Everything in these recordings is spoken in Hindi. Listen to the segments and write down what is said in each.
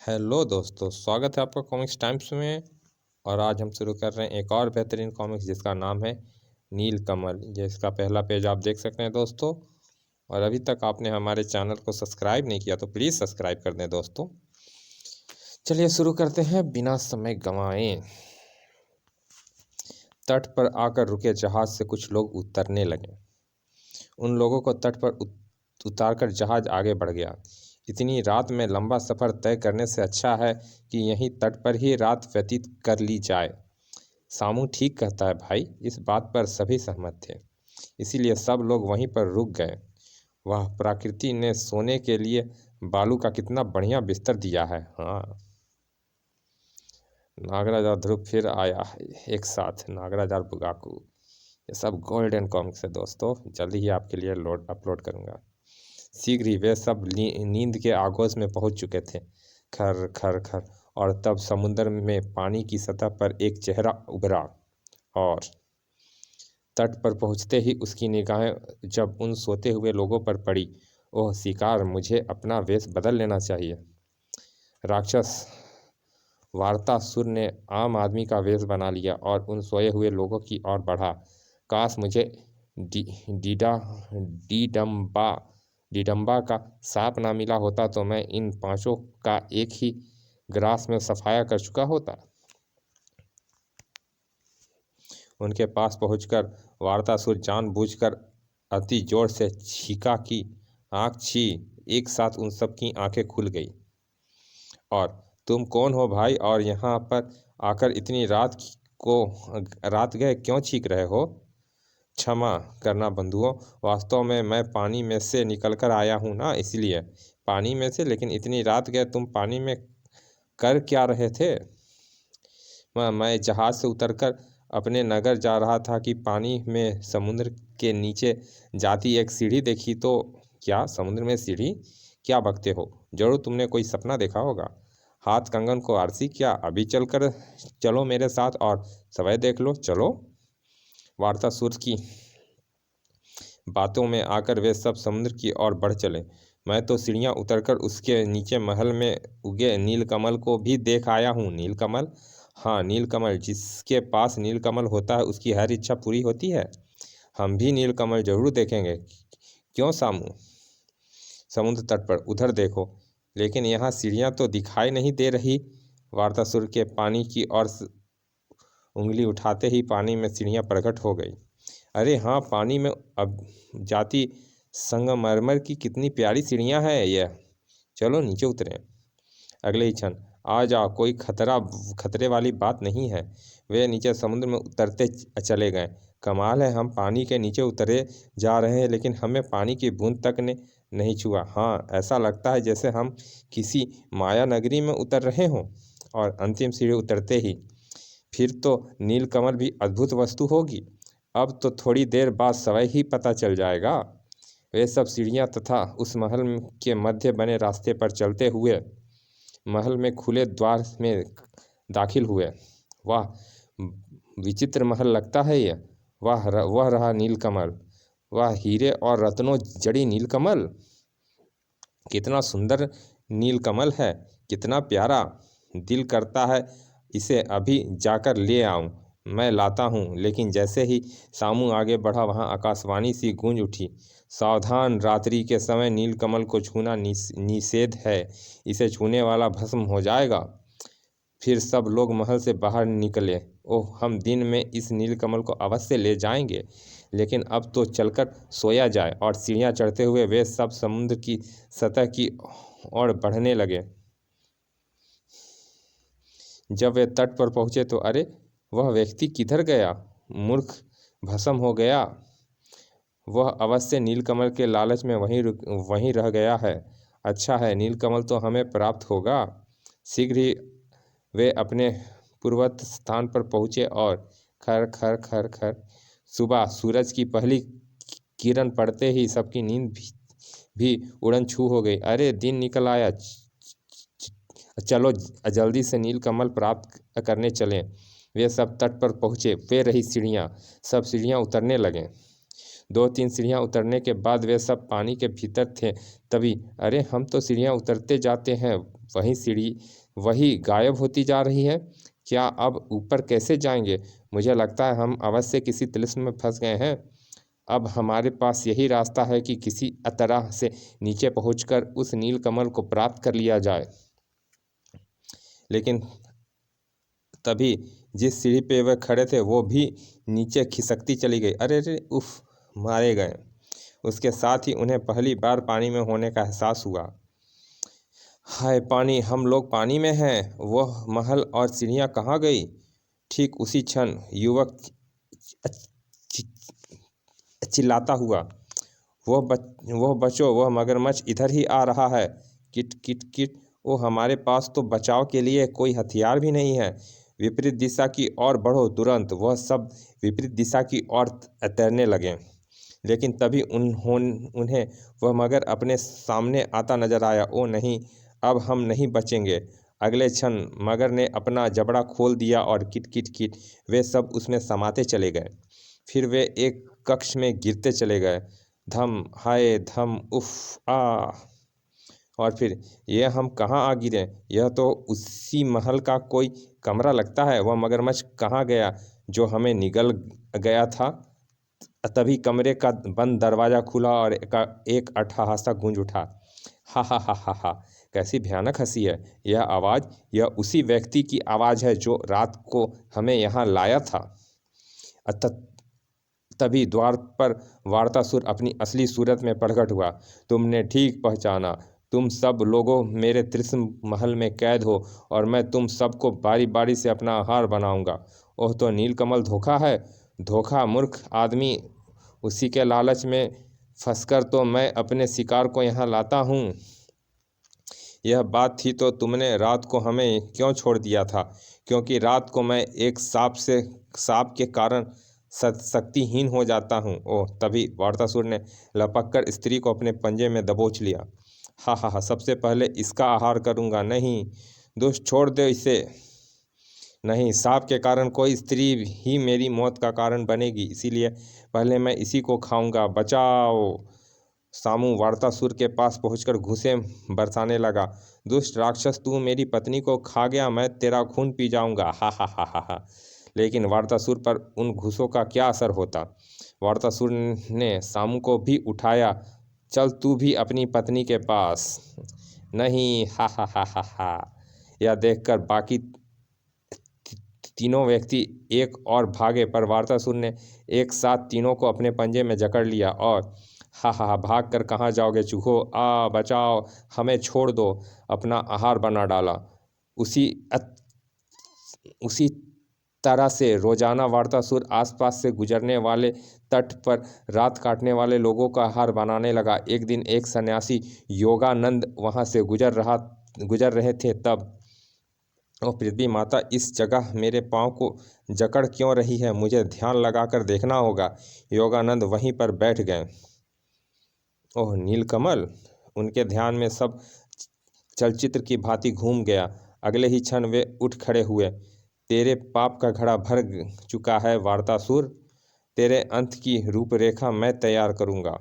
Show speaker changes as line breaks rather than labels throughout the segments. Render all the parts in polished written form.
हेलो दोस्तों, स्वागत है आपका कॉमिक्स टाइम्स में। और आज हम शुरू कर रहे हैं एक और बेहतरीन कॉमिक्स जिसका नाम है नील कमल। जिसका पहला पेज आप देख सकते हैं दोस्तों। और अभी तक आपने हमारे चैनल को सब्सक्राइब नहीं किया तो प्लीज़ सब्सक्राइब कर दें दोस्तों। चलिए शुरू करते हैं बिना समय गंवाए। तट पर आकर रुके जहाज से कुछ लोग उतरने लगे। उन लोगों को तट पर उतारकर जहाज आगे बढ़ गया। इतनी रात में लंबा सफ़र तय करने से अच्छा है कि यहीं तट पर ही रात व्यतीत कर ली जाए। सामू ठीक कहता है भाई, इस बात पर सभी सहमत थे। इसीलिए सब लोग वहीं पर रुक गए। वह प्रकृति ने सोने के लिए बालू का कितना बढ़िया बिस्तर दिया है। हाँ, नागराज और ध्रुव फिर आया है एक साथ। नागराज और बुगाकू, ये सब गोल्डन कॉमिक्स है दोस्तों। जल्दी ही आपके लिए अपलोड करूँगा। शीघ्र ही वे सब नींद के आगोश में पहुंच चुके थे। खर खर खर, और तब समुद्र में पानी की सतह पर एक चेहरा उभरा। और तट पर पहुंचते ही उसकी निगाहें जब उन सोते हुए लोगों पर पड़ी। ओह शिकार, मुझे अपना वेश बदल लेना चाहिए। राक्षस वार्तासुर ने आम आदमी का वेश बना लिया और उन सोए हुए लोगों की ओर बढ़ा। काश मुझे डीडम्बा डिडम्बा का सांप ना मिला होता तो मैं इन पांचों का एक ही ग्रास में सफाया कर चुका होता। उनके पास पहुंचकर वार्तासुर जानबूझकर अति जोर से छींका कि आँख छी। एक साथ उन सब की आंखें खुल गई। और तुम कौन हो भाई, और यहाँ पर आकर इतनी रात गए क्यों चीख रहे हो? क्षमा करना बंधुओं, वास्तव में मैं पानी में से निकलकर आया हूँ ना, इसलिए। पानी में से? लेकिन इतनी रात गए तुम पानी में कर क्या रहे थे? मैं जहाज से उतरकर अपने नगर जा रहा था कि पानी में समुद्र के नीचे जाती एक सीढ़ी देखी तो। क्या समुद्र में सीढ़ी? क्या बकते हो, जरूर तुमने कोई सपना देखा होगा। हाथ कंगन को आरसी क्या? अभी चलो मेरे साथ और समय देख लो, चलो। वार्तासुर की बातों में आकर वे सब समुद्र की ओर बढ़ चले। मैं तो सीढ़ियाँ उतरकर उसके नीचे महल में उगे नीलकमल को भी देख आया हूँ। नीलकमल? हाँ, नीलकमल। जिसके पास नीलकमल होता है उसकी हर इच्छा पूरी होती है। हम भी नीलकमल जरूर देखेंगे। क्यों सामू? समुद्र तट पर उधर देखो। लेकिन यहाँ सीढ़ियाँ तो दिखाई नहीं दे रही। वार्तासुर के पानी की ओर उंगली उठाते ही पानी में सीढ़ियाँ प्रकट हो गई। अरे हाँ, पानी में अब जाती संगमरमर की कितनी प्यारी सीढ़ियाँ हैं यह। चलो नीचे उतरें। अगले ही क्षण, आ जाओ, कोई खतरे वाली बात नहीं है। वे नीचे समुद्र में उतरते चले गए। कमाल है, हम पानी के नीचे उतरे जा रहे हैं लेकिन हमें पानी की बूंद तक ने नहीं छुआ। हाँ, ऐसा लगता है जैसे हम किसी माया नगरी में उतर रहे हों। और अंतिम सीढ़ी उतरते ही, फिर तो नीलकमल भी अद्भुत वस्तु होगी। अब तो थोड़ी देर बाद स्वयं ही पता चल जाएगा। वे सब सीढ़ियाँ तथा उस महल के मध्य बने रास्ते पर चलते हुए महल में खुले द्वार में दाखिल हुए। वाह, विचित्र महल लगता है ये। वह रहा नीलकमल। वाह, हीरे और रत्नों जड़ी नीलकमल। कितना सुंदर नीलकमल है, कितना प्यारा। दिल करता है इसे अभी जाकर ले आऊं। मैं लाता हूँ। लेकिन जैसे ही सामू आगे बढ़ा वहाँ आकाशवाणी सी गूंज उठी। सावधान, रात्रि के समय नीलकमल को छूना निषेध है। इसे छूने वाला भस्म हो जाएगा। फिर सब लोग महल से बाहर निकले। ओह, हम दिन में इस नीलकमल को अवश्य ले जाएंगे। लेकिन अब तो चलकर सोया जाए। और सीढ़ियाँ चढ़ते हुए वे सब समुद्र की सतह की ओर बढ़ने लगे। जब वे तट पर पहुंचे तो अरे, वह व्यक्ति किधर गया? मूर्ख, भस्म हो गया। वह अवश्य नीलकमल के लालच में वहीं रह गया है। अच्छा है, नीलकमल तो हमें प्राप्त होगा। शीघ्र ही वे अपने पूर्वत स्थान पर पहुँचे और खर खर खर खर, सुबह सूरज की पहली किरण पड़ते ही सबकी नींद भी उड़न छू हो गई। अरे, दिन निकल आया। चलो जल्दी से नीलकमल प्राप्त करने चलें। वे सब तट पर पहुँचे। वे रही सीढ़ियाँ। सब सीढ़ियाँ उतरने लगे। 2-3 सीढ़ियाँ उतरने के बाद वे सब पानी के भीतर थे। तभी अरे हम तो सीढ़ियाँ उतरते जाते हैं, वही सीढ़ी वही गायब होती जा रही है। क्या अब ऊपर कैसे जाएंगे? मुझे लगता है हम अवश्य किसी तिलिस्म में फंस गए हैं। अब हमारे पास यही रास्ता है कि किसी तरह से नीचे पहुंचकर उस नीलकमल को प्राप्त कर लिया जाए। लेकिन तभी जिस सीढ़ी पे वे खड़े थे वो भी नीचे खिसकती चली गई। अरे अरे उफ, मारे गए। उसके साथ ही उन्हें पहली बार पानी में होने का एहसास हुआ। हाय पानी, हम लोग पानी में हैं। वह महल और सीढ़ियाँ कहाँ गई? ठीक उसी क्षण युवक चिल्लाता हुआ, वह बचो, वह मगरमच्छ इधर ही आ रहा है। Kit kit kit. ओ हमारे पास तो बचाव के लिए कोई हथियार भी नहीं है। विपरीत दिशा की ओर बढ़ो तुरंत। वह सब विपरीत दिशा की ओर तैरने लगे। लेकिन तभी उन्हें वह मगर अपने सामने आता नजर आया। ओ नहीं, अब हम नहीं बचेंगे। अगले क्षण मगर ने अपना जबड़ा खोल दिया और किट किट किट वे सब उसमें समाते चले गए। फिर वे एक कक्ष में गिरते चले गए। धम, हाय धम, उफ आ। और फिर ये हम कहाँ आ गिरे? यह तो उसी महल का कोई कमरा लगता है। वह मगरमच्छ कहाँ गया जो हमें निगल गया था? तभी कमरे का बंद दरवाजा खुला और एक अट्टहासा गूंज उठा। हा हा हा हा हा, कैसी भयानक हंसी है। यह आवाज़, यह उसी व्यक्ति की आवाज़ है जो रात को हमें यहाँ लाया था। तभी द्वार पर वार्तासुर अपनी असली सूरत में प्रकट हुआ। तुमने ठीक पहचाना। तुम सब लोगों मेरे त्रिशम महल में कैद हो और मैं तुम सबको बारी बारी से अपना आहार बनाऊंगा। ओह तो नीलकमल धोखा है, धोखा मूर्ख आदमी। उसी के लालच में फंसकर तो मैं अपने शिकार को यहाँ लाता हूँ। यह बात थी तो तुमने रात को हमें क्यों छोड़ दिया था? क्योंकि रात को मैं एक सांप के कारण शक्तिहीन हो जाता हूँ। ओह तभी वार्तासुर ने लपककर स्त्री को अपने पंजे में दबोच लिया। हा हा हा, सबसे पहले इसका आहार करूँगा। नहीं दुष्ट, छोड़ दो इसे। नहीं, सांप के कारण कोई स्त्री ही मेरी मौत का कारण बनेगी, इसीलिए पहले मैं इसी को खाऊंगा। बचाओ। सामू वार्तासुर के पास पहुंचकर घूंसे बरसाने लगा। दुष्ट राक्षस, तू मेरी पत्नी को खा गया, मैं तेरा खून पी जाऊंगा। हा हा हा हा हा। लेकिन वार्तासुर पर उन घूसों का क्या असर होता? वार्तासुर ने सामू को भी उठाया। चल तू भी अपनी पत्नी के पास। नहीं, हा हा हा हा हा। यह देखकर बाकी तीनों व्यक्ति एक और भागे, पर वार्तासुर ने एक साथ तीनों को अपने पंजे में जकड़ लिया और हा हा हा, भाग कर कहाँ जाओगे चूहो, आ बचाओ, हमें छोड़ दो। अपना आहार बना डाला। उसी तरह से रोजाना वार्तासुर आसपास से गुजरने वाले तट पर रात काटने वाले लोगों का आहार बनाने लगा। एक दिन एक सन्यासी योगानंद वहां से गुजर रहे थे। तब ओ पृथ्वी माता, इस जगह मेरे पाँव को जकड़ क्यों रही है? मुझे ध्यान लगाकर देखना होगा। योगानंद वहीं पर बैठ गए। ओह नीलकमल। उनके ध्यान में सब चलचित्र की भांति घूम गया। अगले ही क्षण वे उठ खड़े हुए। तेरे पाप का घड़ा भर चुका है वार्तासुर। तेरे अंत की रूपरेखा मैं तैयार करूंगा।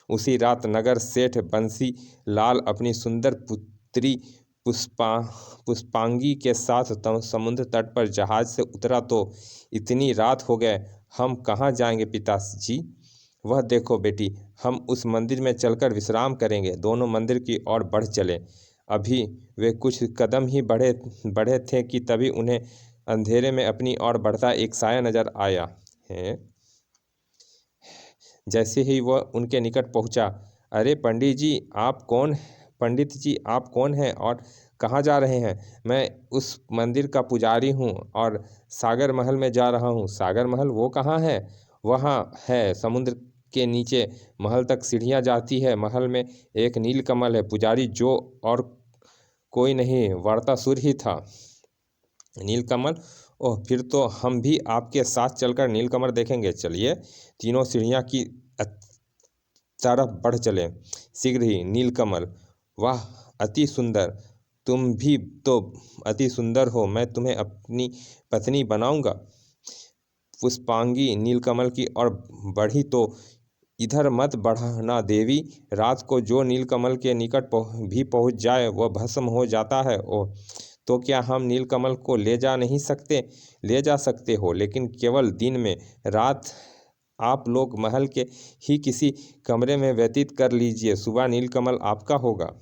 उसी रात नगर सेठ बंसी लाल अपनी सुंदर पुत्री पुष्पांगी के साथ समुद्र तट पर जहाज से उतरा तो इतनी रात हो गए। हम कहाँ जाएंगे पिताजी? वह देखो बेटी, हम उस मंदिर में चलकर विश्राम करेंगे। दोनों मंदिर की ओर बढ़ चले। अभी वे कुछ कदम ही बढ़े थे कि तभी उन्हें अंधेरे में अपनी ओर बढ़ता एक साया नजर आया है। जैसे ही वह उनके निकट पहुंचा, अरे पंडित जी आप कौन हैं और कहाँ जा रहे हैं? मैं उस मंदिर का पुजारी हूँ और सागर महल में जा रहा हूँ। सागर महल वो कहाँ है? वहाँ है, समुद्र के नीचे महल तक सीढ़ियाँ जाती है। महल में एक नीलकमल है। पुजारी जो और कोई नहीं, वार्तासुर ही था। नीलकमल? ओह, फिर तो हम भी आपके साथ चलकर नीलकमल देखेंगे। चलिए। तीनों सीढ़ियाँ की तरफ बढ़ चले। शीघ्र ही नीलकमल, वाह अति सुंदर, तुम भी तो अति सुंदर हो, मैं तुम्हें अपनी पत्नी बनाऊंगा। पुष्पांगी नीलकमल की ओर बढ़ी तो इधर मत बढ़ना देवी, रात को जो नीलकमल के निकट भी पहुंच जाए वह भस्म हो जाता है। ओह, तो क्या हम नीलकमल को ले जा नहीं सकते? ले जा सकते हो, लेकिन केवल दिन में। रात आप लोग महल के ही किसी कमरे में व्यतीत कर लीजिए, सुबह नीलकमल आपका होगा।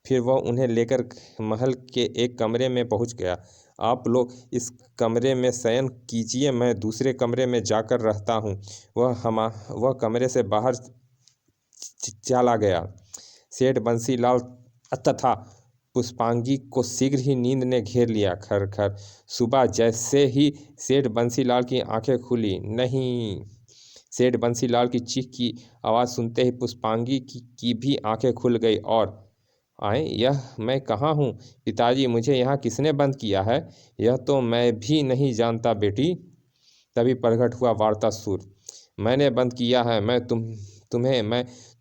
फिर वह उन्हें लेकर महल के एक कमरे में पहुंच गया। आप लोग इस कमरे में शयन कीजिए, मैं दूसरे कमरे में जाकर रहता हूँ। वह कमरे से बाहर चला गया। सेठ बंसीलाल तथा पुष्पांगी को शीघ्र ही नींद ने घेर लिया। खर खर सुबह जैसे ही सेठ बंसीलाल की आंखें खुली, नहीं, सेठ बंसीलाल की चीख की आवाज़ सुनते ही पुष्पांगी की भी आंखें खुल गई और आए, यह मैं कहाँ हूँ? पिताजी, मुझे यहाँ किसने बंद किया है? यह तो मैं भी नहीं जानता बेटी। तभी प्रकट हुआ वार्तासुर। मैंने बंद किया है। मैं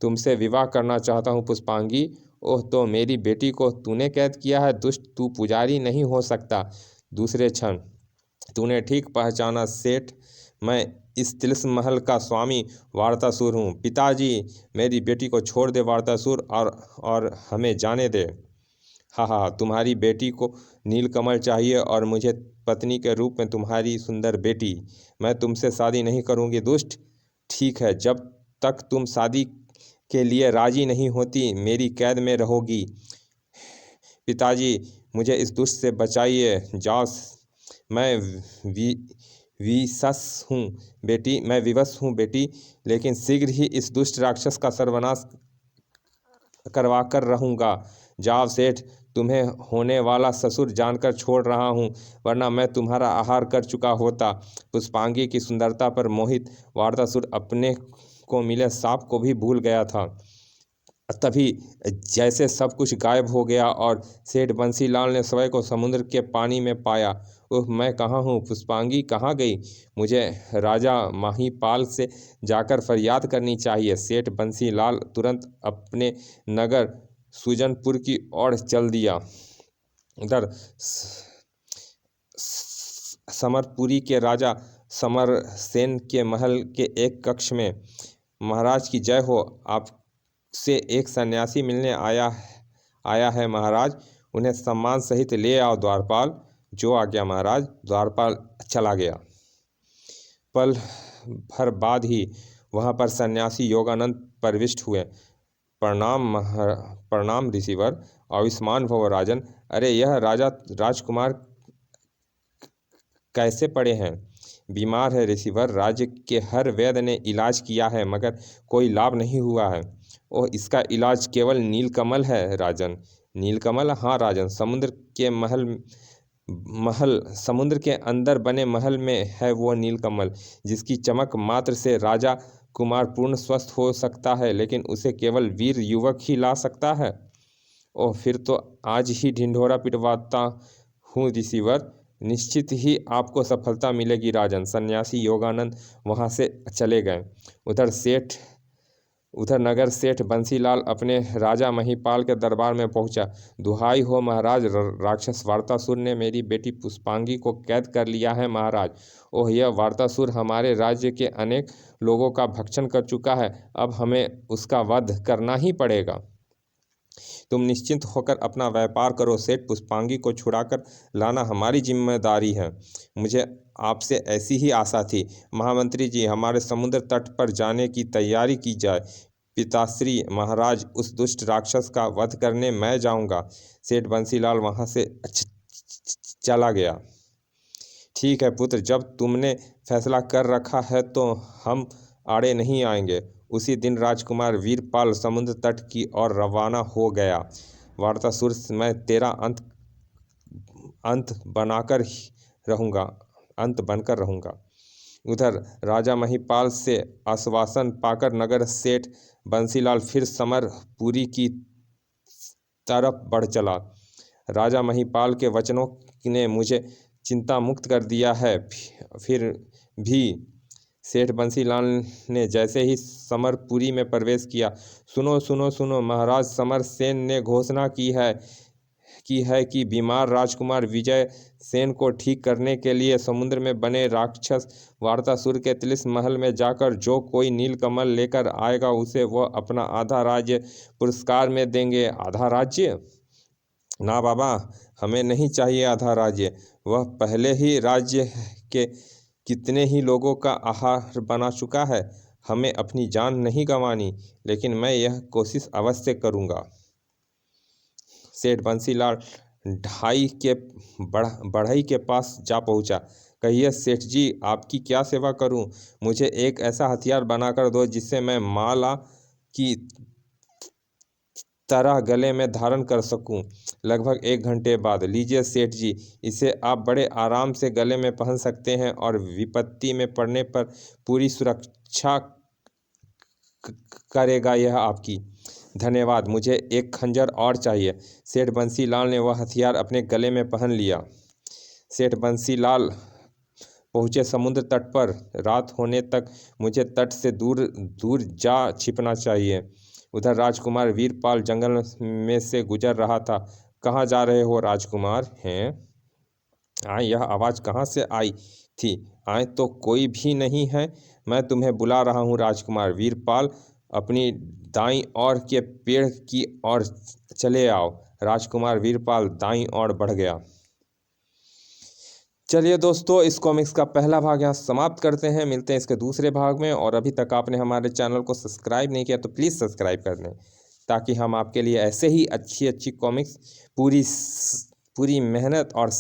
तुमसे विवाह करना चाहता हूँ पुष्पांगी। ओह, तो मेरी बेटी को तूने कैद किया है? दुष्ट, तू पुजारी नहीं हो सकता। दूसरे क्षण तूने ठीक पहचाना सेठ, मैं इस तिलिस्म महल का स्वामी वार्तासुर हूँ। पिताजी, मेरी बेटी को छोड़ दे वार्तासुर, और हमें जाने दे। हाँ हाँ हाँ, तुम्हारी बेटी को नीलकमल चाहिए और मुझे पत्नी के रूप में तुम्हारी सुंदर बेटी। मैं तुमसे शादी नहीं करूँगी दुष्ट। ठीक है, जब तक तुम शादी के लिए राजी नहीं होती मेरी कैद में रहोगी। पिताजी, मुझे इस दुष्ट से बचाइए। जाओ, मैं वी विवश हूँ बेटी, लेकिन शीघ्र ही इस दुष्ट राक्षस का सर्वनाश करवा कर रहूँगा। जाओ सेठ, तुम्हें होने वाला ससुर जानकर छोड़ रहा हूँ, वरना मैं तुम्हारा आहार कर चुका होता। पुष्पांगी की सुंदरता पर मोहित वार्तासुर अपने को मिले सांप को भी भूल गया था। तभी जैसे सब कुछ गायब हो गया और सेठ बंसीलाल ने स्वयं को समुद्र के पानी में पाया। ओह, मैं कहाँ हूँ? पुष्पांगी कहाँ गई? मुझे राजा माहीपाल से जाकर फरियाद करनी चाहिए। सेठ बंसीलाल तुरंत अपने नगर सुजनपुर की ओर चल दिया। उधर समरपुरी के राजा समरसेन के महल के एक कक्ष में, महाराज की जय हो, आपसे एक सन्यासी मिलने आया है महाराज, उन्हें सम्मान सहित ले आओ। द्वारपाल जो आ गया महाराज। द्वारपाल चला गया। पल भर बाद ही वहां पर सन्यासी योगानंद प्रविष्ट हुए। प्रणाम ऋषिवर। आयुष्मान भव राजन। अरे, यह राजकुमार कैसे पड़े हैं? बीमार है ऋषिवर। राज्य के हर वैद्य ने इलाज किया है मगर कोई लाभ नहीं हुआ है। ओह, इसका इलाज केवल नीलकमल है राजन। नीलकमल? हाँ राजन, समुद्र के अंदर बने महल में है वो नीलकमल, जिसकी चमक मात्र से राजा कुमार पूर्ण स्वस्थ हो सकता है, लेकिन उसे केवल वीर युवक ही ला सकता है। ओह, फिर तो आज ही ढिंढोरा पिटवाता हूँ ऋषिवर। निश्चित ही आपको सफलता मिलेगी राजन। सन्यासी योगानंद वहाँ से चले गए। उधर नगर सेठ बंसीलाल अपने राजा महिपाल के दरबार में पहुंचा। दुहाई हो महाराज, राक्षस वार्तासुर ने मेरी बेटी पुष्पांगी को कैद कर लिया है महाराज। ओह, यह वार्तासुर हमारे राज्य के अनेक लोगों का भक्षण कर चुका है, अब हमें उसका वध करना ही पड़ेगा। तुम निश्चिंत होकर अपना व्यापार करो सेठ, पुष्पांगी को छुड़ाकर लाना हमारी जिम्मेदारी है। मुझे आपसे ऐसी ही आशा थी। महामंत्री जी, हमारे समुद्र तट पर जाने की तैयारी की जाए। पिताश्री महाराज, उस दुष्ट राक्षस का वध करने मैं जाऊंगा। सेठ बंसीलाल वहां से चला गया। ठीक है पुत्र, जब तुमने फैसला कर रखा है तो हम आड़े नहीं आएंगे। उसी दिन राजकुमार वीरपाल समुद्र तट की ओर रवाना हो गया। वार्तासुर, मैं तेरा अंत बनकर रहूंगा। उधर राजा महिपाल से आश्वासन पाकर नगर सेठ बंसीलाल फिर समरपुरी की तरफ बढ़ चला। राजा महिपाल के वचनों ने मुझे चिंता मुक्त कर दिया है। फिर भी सेठ बंसीलाल ने जैसे ही समरपुरी में प्रवेश किया, सुनो सुनो सुनो महाराज, समरसेन ने घोषणा की है की है कि बीमार राजकुमार विजय सेन को ठीक करने के लिए समुद्र में बने राक्षस वार्तासुर के तिलिस्म महल में जाकर जो कोई नीलकमल लेकर आएगा उसे वह अपना आधा राज्य पुरस्कार में देंगे। आधा राज्य? ना बाबा, हमें नहीं चाहिए आधा राज्य। वह पहले ही राज्य के कितने ही लोगों का आहार बना चुका है। हमें अपनी जान नहीं गंवानी, लेकिन मैं यह कोशिश अवश्य करूँगा। सेठ बंसीलाल बढ़ई के पास जा पहुंचा। कहिए सेठ जी, आपकी क्या सेवा करूं? मुझे एक ऐसा हथियार बनाकर दो जिससे मैं माला की तरह गले में धारण कर सकूं। लगभग 1 घंटे बाद, लीजिए सेठ जी, इसे आप बड़े आराम से गले में पहन सकते हैं और विपत्ति में पड़ने पर पूरी सुरक्षा करेगा यह आपकी। धन्यवाद, मुझे एक खंजर और चाहिए। सेठ बंसीलाल ने वह हथियार अपने गले में पहन लिया। सेठ बंसीलाल पहुँचे समुद्र तट पर। रात होने तक मुझे तट से दूर दूर जा छिपना चाहिए। उधर राजकुमार वीरपाल जंगल में से गुजर रहा था। कहाँ जा रहे हो राजकुमार? हैं यह आवाज़ कहाँ से आई थी? आए तो कोई भी नहीं है। मैं तुम्हें बुला रहा हूँ राजकुमार वीरपाल। अपनी दाईं ओर के पेड़ की ओर चले आओ। राजकुमार वीरपाल दाईं ओर बढ़ गया। चलिए दोस्तों, इस कॉमिक्स का पहला भाग यहाँ समाप्त करते हैं। मिलते हैं इसके दूसरे भाग में। और अभी तक आपने हमारे चैनल को सब्सक्राइब नहीं किया तो प्लीज़ सब्सक्राइब कर दें, ताकि हम आपके लिए ऐसे ही अच्छी अच्छी कॉमिक्स पूरी मेहनत और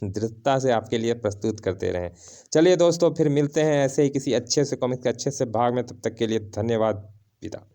दृढ़ता से आपके लिए प्रस्तुत करते रहें। चलिए दोस्तों, फिर मिलते हैं ऐसे ही किसी अच्छे से कॉमिक्स के अच्छे से भाग में। तब तक के लिए धन्यवाद। विदा।